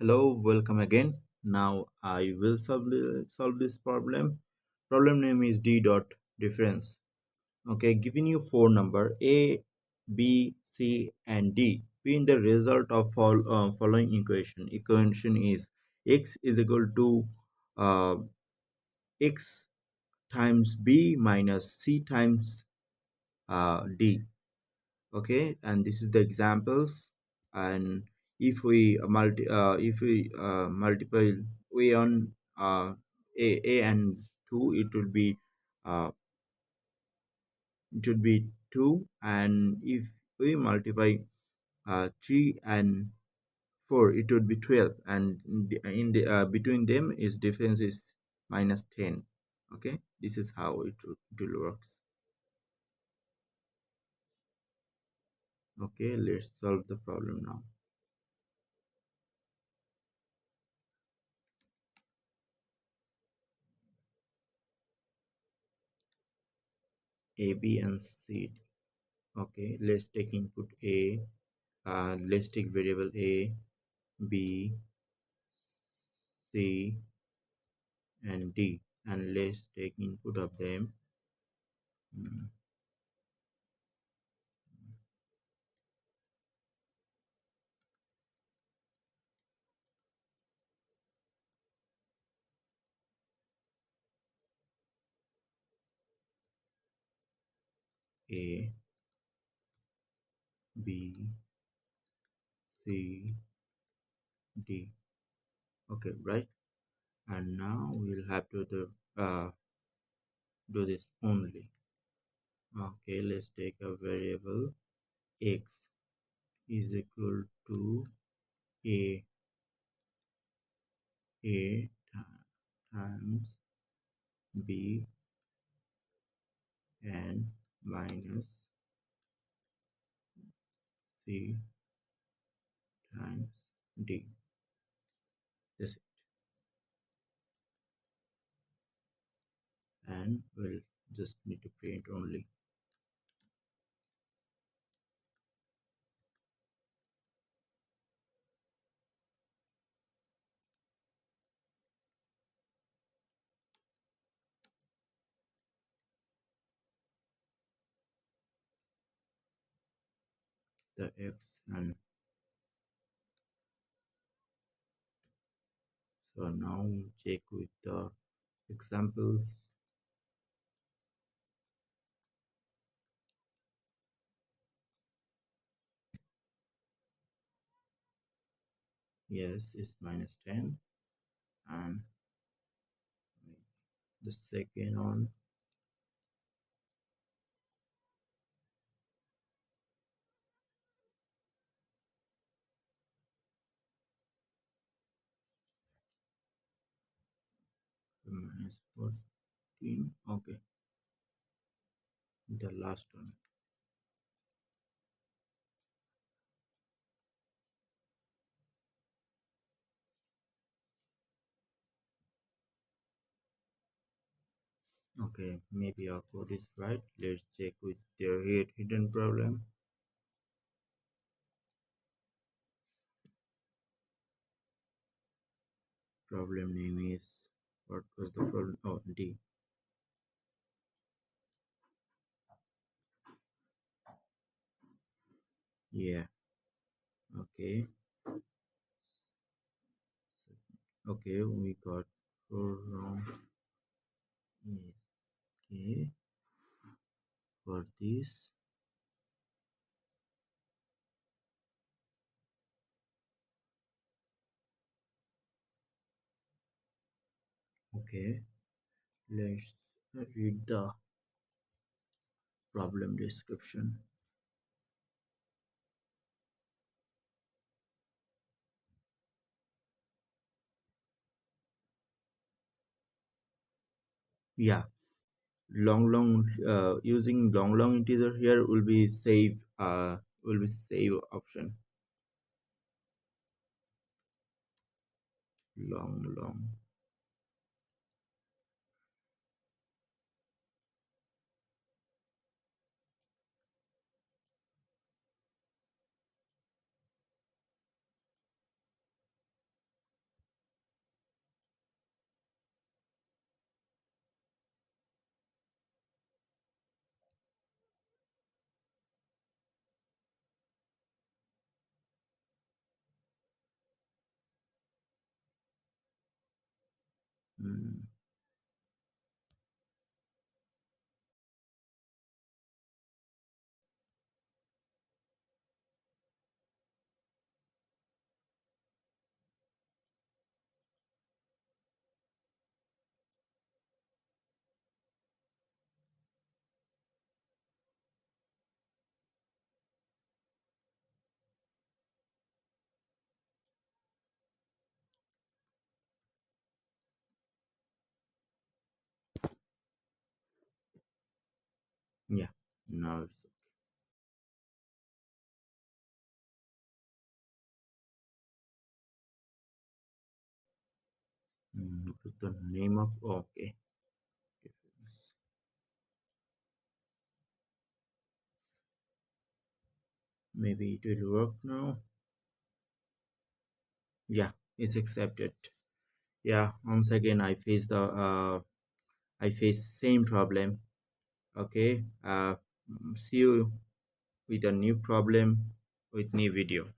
Hello, welcome again. Now I will solve this problem. Problem name is d dot difference. Okay, giving you four number a, b, c, and d. Being the result of following equation. Equation is x is equal to uh, x times b minus c times d. Okay, and this is the examples. And if we multiply we on a and 2, uh, it would be 2. And if we multiply 3 and 4, it would be 12. And in the between them is difference is minus 10. Okay, this is how it will works. Okay, let's solve the problem now. A, B, and C. Okay, let's take input a. Let's take variable a, b, c, and d, and let's take input of them. mm, a, b, c, d. Okay, right. And now we'll have to do this only. Okay, let's take a variable x is equal to a a times b and minus c times d. This, and we'll just need to print only the x. And so now we'll check with the examples. Yes, it's minus 10. And the second one, minus 14. Okay, the last one. Okay, maybe our code is right. Let's check with their hidden problem. Problem name is, what was the problem? Oh, d. Yeah. Okay. Okay, we got 4 wrong. Okay, for this. Okay, let's read the problem description. Yeah, using long integer here will be save option. Long. Mm, yeah. Now it's what is the name of? Okay. Maybe it will work now. Yeah, it's accepted. Yeah, once again I face same problem. Okay. See you with a new problem with new video.